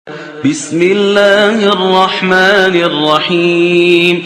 बिस्मिल्लाहिर्रहमानिर्रहीम।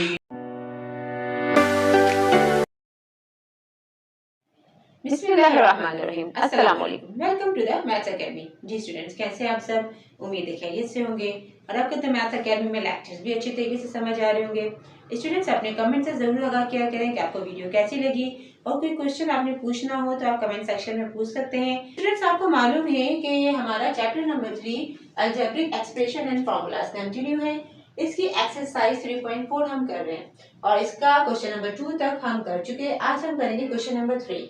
बिस्मिल्लाहिर्रहमानिर्रहीम। अस्सलाम वालेकुम। Welcome to the maths academy. जी स्टूडेंट्स, कैसे आप सब? उम्मीद है खैरियत से होंगे और आपको तो मैथ्स एकेडमी में लेक्चर्स भी अच्छी तरीके से समझ आ रहे होंगे। स्टूडेंट्स, अपने कमेंट से जरूर लगा किया करें कि आपको वीडियो कैसी लगी और कोई क्वेश्चन आपने पूछना हो तो आप कमेंट सेक्शन में पूछ सकते हैं। स्टूडेंट्स, आपको मालूम है कि ये हमारा chapter number 3 algebraic expression and formulas continue है। इसकी एक्सरसाइज 3.4 हम कर रहे हैं और इसका क्वेश्चन नंबर 2 तक हम कर चुके हैं। आज हम करेंगे question number 3।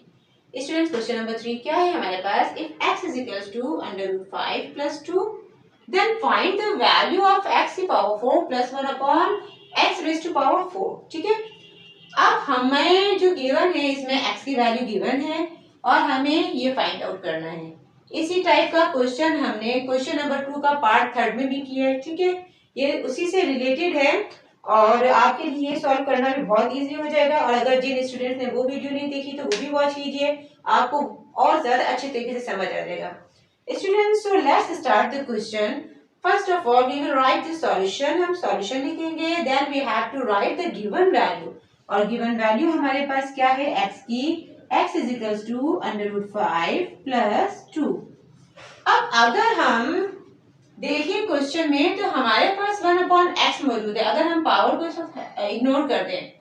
Students, question number 3 क्या है हमारे पास? If x is equals to √5 plus 2 then find the value of x की power 4 plus 1 upon x raised to power 4। ठीक है, अब हमें जो गिवन है इसमें x की वैल्यू गिवन है और हमें ये फाइंड आउट करना है। इसी टाइप का क्वेश्चन हमने क्वेश्चन नंबर 2 का पार्ट 3 में भी किया है। ठीक है, ये उसी से रिलेटेड है और आपके लिए सॉल्व करना भी बहुत इजी हो जाएगा। और अगर जिन स्टूडेंट्स ने वो वीडियो नहीं देखी तो वो भी वॉच कीजिए, आपको और ज्यादा अच्छे तरीके से समझ आ जाएगा। Students, so let's start the question. First of all we will write the solution. हम सॉल्यूशन लिखेंगे, then we have to write the given value. और गिवन वैल्यू हमारे पास क्या है? x की। x is equals to √5 plus 2। अब अगर हम देखिए क्वेश्चन में तो हमारे पास 1/x मौजूद है। अगर हम पावर को इग्नोर कर दें,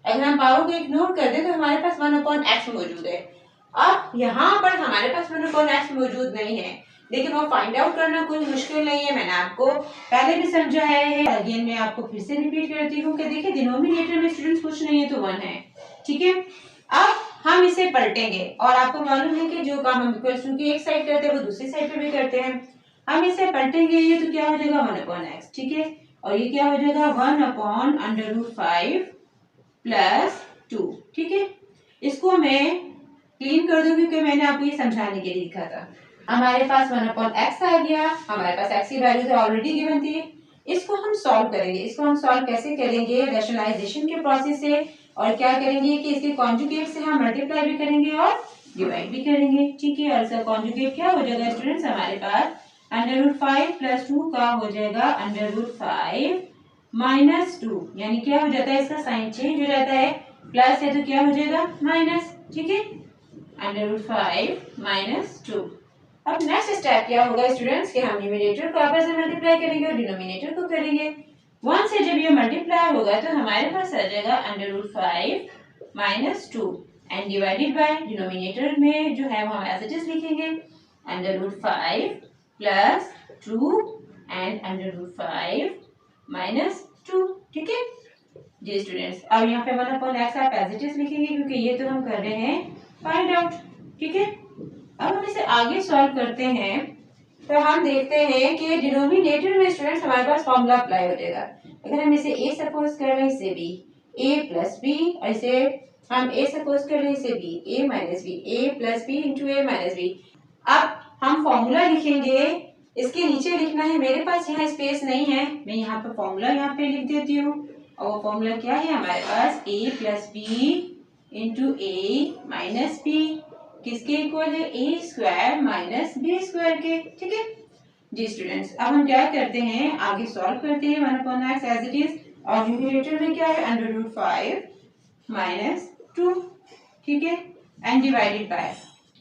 अगर हम पावर को इग्नोर कर दें तो हमारे पास 1/x मौजूद है। अब यहाँ पर हमारे पास 1/x मौजूद नहीं है, लेकिन वो फाइंड आउट करना कोई मुश्किल नहीं है। मैंने आपको पहले भी समझाया है, अगेन मैं आपको फिर से रिपीट करती हूँ कि देखिए डिनोमिनेटर में स्टूडेंट्स कुछ नहीं है तो 1 है। ठीक है, अब हम इसे पलटेंगे और आपको मालूम है कि जो काम हम इक्वल्स टू की एक साइड करते हैं वो दूसरी साइड पे भी करते हैं। हम इसे पलटेंगे ये तो क्या हो जाएगा? 1/x। ठीक है, और ये क्या हो जाएगा? 1/√5 प्लस 2। ठीक है, इसको मैं क्लीन कर दूंगी क्योंकि मैंने आपको ये समझाने के लिए लिखा था। हमारे पास 1/x आ गया, हमारे पास x की वैल्यू तो ऑलरेडी गिवन थी। इसको हम सॉल्व करेंगे। इसको हम सॉल्व कैसे करेंगे? रैशनलाइजेशन के प्रोसेस से। और क्या करेंगे कि इसके कॉन्जुगेट से हम मल्टीप्लाई भी करेंगे और डिवाइड भी करेंगे। ठीक है, और इसका कॉन्जुगेट क्या हो जाएगा स्टूडेंट्स? हमारे पास √5 प्लस 2 का हो जाएगा √5 माइनस 2। यानी क्या हो जाता है? इसका साइन चेंज हो जाता है, प्लस है तो क्या हो जाएगा? माइनस। ठीक है, √5 माइनस 2। अब नेक्स्ट स्टेप क्या होगा स्टूडेंट्स कि हम न्यूमरेटर को आपस में मल्टीप्लाई करेंगे और डिनोमिनेटर को करेंगे। 1 से जब ये मल्टीप्लाई होगा तो हमारे पास आ जाएगा √5 minus 2 and divided by denominator में जो है वो हम एज इट इज लिखेंगे √5 प्लस 2 एंड √5 माइनस 2। ठीक है जी स्टूडेंट्स, अब यहाँ पे 1/x आप एज इट इज लिखेंगे क्योंकि ये तो हम कर रहे हैं फाइंड आउट। ठीक है, अब हम इसे आगे सॉल्व करते हैं तो हम देखते हैं कि डिनोमिनेटर में स्टूडेंट्स हमारे पास फॉर्मूला अप्लाई हो जाएगा। अगर हम इसे a सपोज कर रहे हैं, इसे b, a प्लस b, और इसे हम a सपोज कर रहे हैं, इसे b, a minus b, a plus b into a minus b। अब हम फॉर्मूला लिखेंगे, इसके नीचे लिखना है। मेरे पास यहाँ स्पेस नहीं है, मैं यहाँ पे फॉर्मूला यहाँ पे लिख देती हूँ। और वो फॉर्मूला क्या है हमारे पास? a plus b into a minus b किसके इक्वल है? a square minus b square के। ठीक है जी स्टूडेंट्स, अब हम क्या करते हैं? आगे सॉल्व करते हैं 1/x एज इट इज। और न्यूमरेटर में क्या है? √5 माइनस 2। ठीक है, and divided by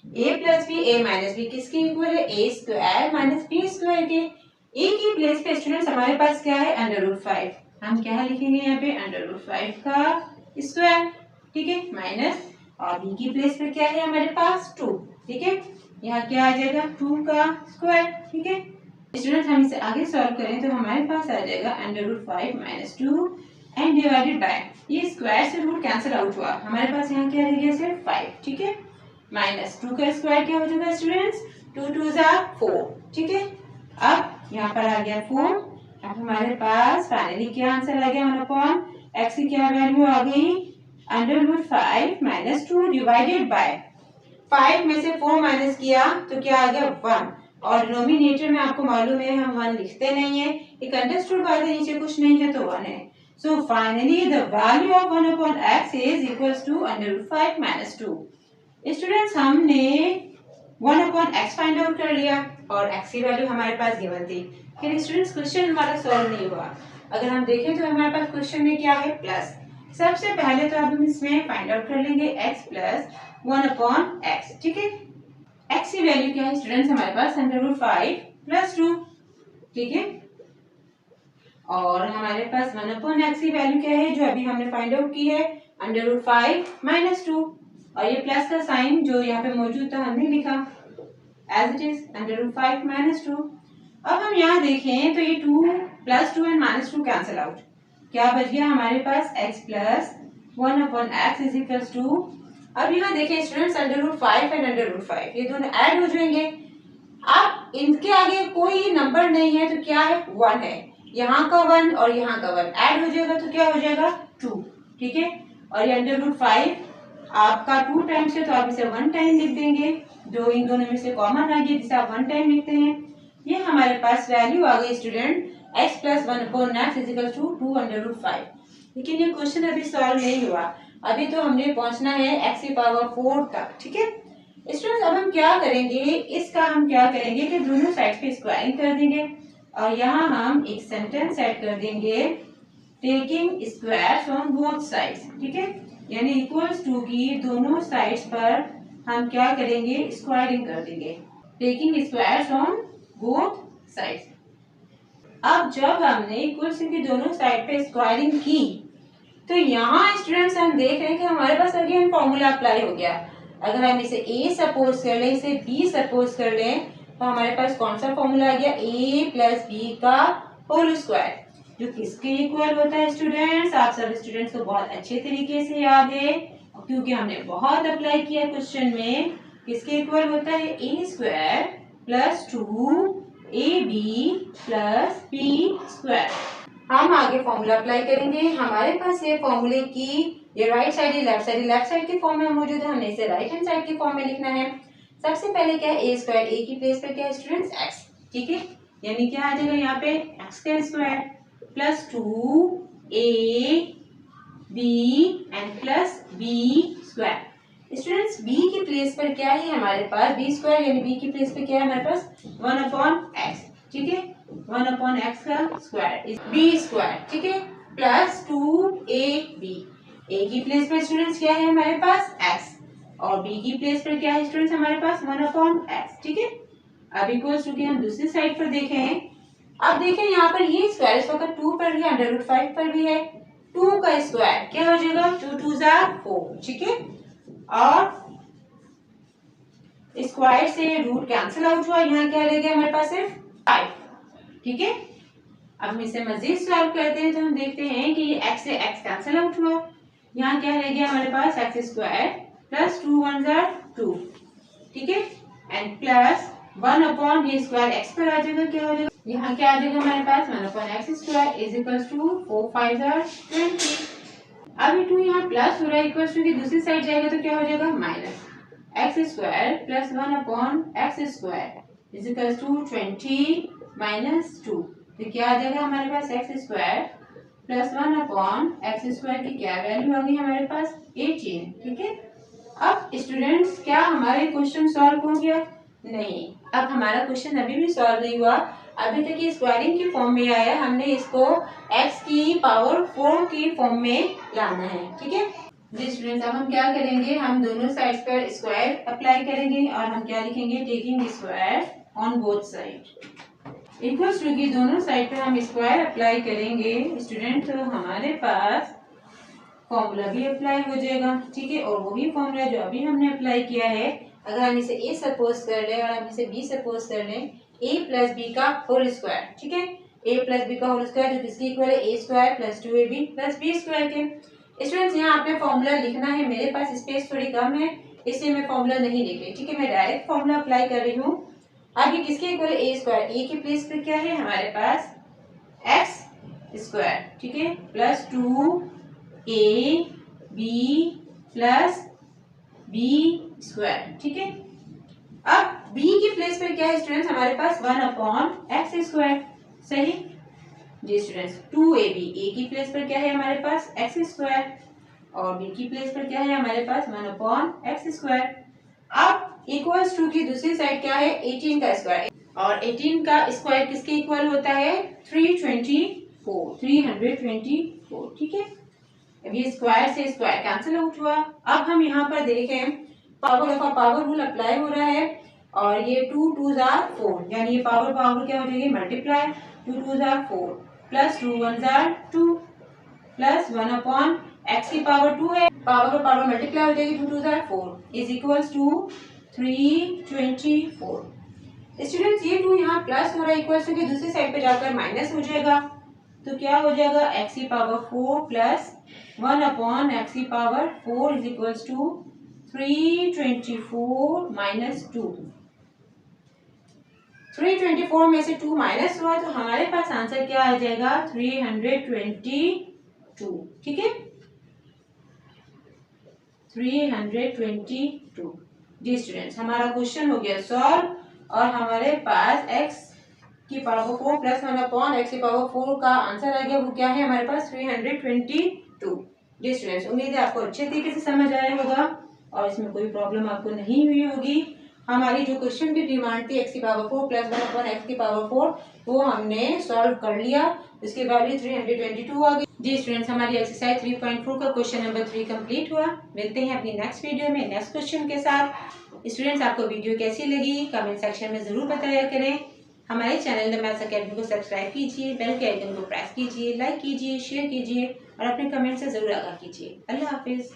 a plus b, a minus b किसके इक्वल है? a square minus b square के। a की प्लेस पे स्टूडेंट्स हमारे पास क्या है? √5। हम क्या लिखेंगे यहाँ पे? √5 का स्क्वायर। ठीक है, माइनस, और b की प्लेस पे क्या है हमारे पास? 2। ठीक है, यहाँ क्या आ जाएगा? 2 का स्क्वायर। ठीक है स्टूडेंट्स, हम इसे आगे सॉल्व करें तो हमारे पास आ जाएगा √5 माइनस 2 एंड डिवाइडेड बाय, ये स्क्वायर से रूट कैंसिल आउट हुआ, हमारे पास यहाँ क्या रह गया? सिर्फ 5। ठीक है, माइनस 2 का स्क्वायर क्या हो जाएगा स्टूडेंट्स? 2 2 4। ठीक है, अब यहाँ पर आ गया 4। अब हमारे पास फाइनली क्या आंसर आ गया? 1/x की क्या वैल्यू आ गई? √5 माइनस 2 डिवाइडेड बाय 5 में से 4 माइनस किया तो क्या आ गया? 1। और डिनोमिनेटर में आपको मालूम है हम 1 लिखते नहीं है, एक अंडरस्टूड बात है, नीचे कुछ नहीं है तो 1 है। So finally the value of 1/x is equals to √5 minus 2। Students, हमने 1/x फाइंड आउट कर लिया और x की वैल्यू हमारे पास गिवन थी। लेकिन स्टूडेंट्स क्वेश्चन हमारा सॉल्व नहीं हुआ। अगर हम देखें तो हमारे पास क्वेश्चन में क्या है, प्लस। सबसे पहले तो अब हम इसमें फाइंड आउट कर लेंगे x प्लस 1/x। ठीक है, x की वैल्यू क्या है स्टूडेंट्स हमारे पास √5 प्लस 2। ठीक है, और हमारे पास 1/x की वैल्यू क्या है जो अभी हमने फाइंड आउट की है, √5 माइनस 2। और ये प्लस का साइन जो यहाँ पे मौजूद था हमने लिखा एज इट इज √5 माइनस 2। अब हम यहाँ देखें तो ये 2 plus 2 and minus 2 cancel out, क्या बच गया हमारे पास x plus 1/x is equals to. अब यहाँ देखें स्टूडेंट्स √5 एंड √5 ये दोनों ऐड हो जाएंगे। अब इनके आगे कोई नंबर नहीं है तो क्या है, 1 है। यहाँ का 1 और यहाँ का 1 ऐड हो जाएगा तो क्या हो जाएगा, 2। ठीक है, और ये √5 आपका 2 टाइम्स है तो आप इसे 1 टाइम लिख देंगे। जो इन दोनों में से कॉमन आ गया जिसे आप 1 टाइम लिखते हैं। ये हमारे पास वैल्यू आ गई student x plus 1/x is equal to 2/5। लेकिन ये क्वेश्चन अभी सॉल्व नहीं हुआ, अभी तो हमने पहुंचना है x की पावर 4 तक। ठीक है स्टूडेंट्स, अब हम क्या करेंगे, इसका हम क्या करेंगे कि दोनों साइड पे स्क्वायरिंग कर देंगे और यहाँ हम एक सेंटेंस ऐड कर देंगे taking squares on both sides. ठीक है, यानी इक्वल्स टू की दोनों साइड्स पर हम क्या करेंगे, स्क्वायरिंग कर देंगे, taking squares on both sides. अब जब हमने इक्वल्स की दोनों साइड पे स्क्वायरिंग की तो यहाँ स्टूडेंट्स हम देख रहे हैं कि हमारे पास अगेन फॉर्मूला अप्लाई हो गया। अगर हम इसे a सपोज कर लें, इसे b सपोज कर लें तो हमारे पास कौन सा फॉर्मूला आ गया, a प्लस बी का होल स्क्वायर, जो किसके इक्वल होता है स्टूडेंट्स, आप सब स्टूडेंट्स को बहुत अच्छे तरीके से याद है क्योंकि हमने बहुत अप्लाई किया क्वेश्चन में। किसके इक्वल होता है, a square plus 2ab plus b square. हम आगे फॉर्मूला अप्लाई करेंगे। हमारे पास ये फॉर्मूले की ये राइट साइड ही लेफ्ट साइड के फॉर्म में मौजूद है, हमने इसे राइट हैंड साइड के फॉर्म में लिखना है। सबसे पहले क्या है, a स्क्वायर, a की प्लेस पर क्या है स्टूडेंट्स x। ठीक है, यानी क्या आ जाएगा यहाँ पे x का square plus 2ab and plus b square. Students b की प्लेस पर क्या है हमारे पास, b स्क्वायर यानी b की प्लेस पर क्या है हमारे पास 1/x। ठीक है, 1/x का स्क्वायर b स्क्वायर। ठीक है, प्लस 2ab, a की प्लेस पर स्टूडेंट्स क्या है हमारे पास x और b की प्लेस पर क्या है स्टूडेंट्स हमारे पास 1/x। ठीक है, अब इक्वल्स टू की हम दूसरी साइड पर देखें। अब देखें यहाँ पर ये स्क्वायर इस वक्त 2 पर भी है, √5 पर भी है। 2 का स्क्वायर क्या हो जाएगा, 2 2 4। ठीक है, और स्क्वायर से रूट कैंसिल आउट हुआ, यहाँ क्या रह गया हमारे पास सिर्फ 5। ठीक है, अब हम इसे मजीद सॉल्व करते हैं तो हम देखते हैं कि ये x से x कैंसिल आउट हुआ, यहाँ क्या रह गया हमारे पास x स्क्वायर प्लस 2 1 2। ठीक है, एंड प्लस 1 ये स्क्वायर x पर आ जाएगा, क्या हो जाएगा यहाँ क्या आ जाएगा हमारे पास 1/x square is equals to 4 5 20। अब ये 2 यहाँ प्लस हो रहा है, इक्वल्स टू की दूसरी साइड जाएगा तो क्या हो जाएगा minus x square plus 1/x square is equals to 20 minus 2। तो क्या आ जाएगा हमारे पास x square plus 1/x square की क्या वैल्यू आ गई हमारे पास 18। ठीक है, अब स्टूडेंट्स क्या हमारे क्वेश्चन सॉल्व हो गया, नहीं, अब हमारा क्वेश्चन अभी भी सॉल्व नहीं हुआ। अभी तक ये स्क्वायरिंग की फॉर्म में आया, हमने इसको x की पावर 4 की फॉर्म में लाना है। ठीक है जी स्टूडेंट्स, अब हम क्या करेंगे, हम दोनों साइड्स पर स्क्वायर अप्लाई करेंगे और हम क्या लिखेंगे, taking square on both side. Equals to की दोनों साइड पे हम स्क्वायर अप्लाई करेंगे स्टूडेंट तो हमारे पास फॉर्मूला भी अप्लाई हो जाएगा। ठीक है, और वही फॉर्मूला जो अभी हमने अप्लाई किया है, अगर हम इसे a सपोज कर लें और हम इसे b सपोज कर लें, a प्लस b का होल स्क्वायर। ठीक है, a प्लस b का होल स्क्वायर जो किसकी इक्वल है, a square plus 2ab plus b square के। स्टूडेंट्स यहाँ आपने फॉर्मूला लिखना है, मेरे पास स्पेस थोड़ी कम है इसलिए मैं फॉर्मूला नहीं लिख रही। ठीक है, मैं डायरेक्ट फॉर्मूला अप्लाई कर रही हूँ। अब ये किसके इक्वल है, a स्क्वायर, a की प्लेस पे क्या है हमारे पास x स्क्वायर। ठीक है, plus 2ab plus b square. ठीक है, अब b की प्लेस पर क्या है स्टूडेंट्स हमारे पास 1/x स्क्वायर। सही जी स्टूडेंट्स, 2ab, a की प्लेस पर क्या है हमारे पास x स्क्वायर और b की प्लेस पर क्या है हमारे पास 1/x स्क्वायर। अब इक्वल्स टू की दूसरी साइड क्या है 18 का स्क्वायर और 18 का स्क्वायर किसके इक्वल होता है? 324, ठीक है। अब ये स्क्वायर से स्क्वायर कैंसिल आउट हुआ। अब हम यहाँ पर देखें power of power rule apply हो रहा है और ये 2 2s are 4, यानी ये पावर पावर क्या हो जाएगी? Multiply. 2 2s are 4 plus 2 1s are 2 plus 1 upon x की पावर 2 है, पावर और पावर मल्टीप्लाई हो जाएगी, 2 2s are 4 is equals to 324। Students ये 2 यहाँ प्लस हो रहा है इक्वल्स टू के दूसरी साइड पे जाकर माइनस हो जाएगा, तो क्या हो जाएगा? x की पावर 4 प्लस 1 अपॉन x की power 4 is equals to 324 minus 2। 324 में से 2 माइनस हुआ तो हमारे पास आंसर क्या आ जाएगा? 322, ठीक है, 322। जी स्टूडेंट्स, हमारा क्वेश्चन हो गया सॉल्व और हमारे पास x की पावर 4 प्लस 1 अपॉन x की पावर 4 का आंसर आ गया, वो क्या है हमारे पास? 322। जी स्टूडेंट्स, उम्मीद है आपको अच्छे तरीके से समझ आया होगा और इसमें कोई प्रॉब्लम आपको नहीं हुई होगी। हमारी जो क्वेश्चन की डिमांड थी x की पावर 4 प्लस 1 अपॉन x की पावर 4, वो हमने सॉल्व कर लिया, इसके वैल्यू 322 आ गई। जी स्टूडेंट्स, हमारी एक्सरसाइज 3.4 का क्वेश्चन नंबर 3 कंप्लीट हुआ। मिलते हैं अपनी नेक्स्ट वीडियो में नेक्स्ट क्वेश्चन के साथ। स्टूडेंट्स, आपको वीडियो कैसी लगी कमेंट सेक्शन में जरूर बताया करें। हमारे चैनल द मैथ्स अकेडमी को सब्सक्राइब कीजिए, बेल के आइकन को प्रेस कीजिए, लाइक कीजिए, शेयर कीजिए और अपने कमेंट से जरूर आगाह कीजिए। अल्लाह हाफिज।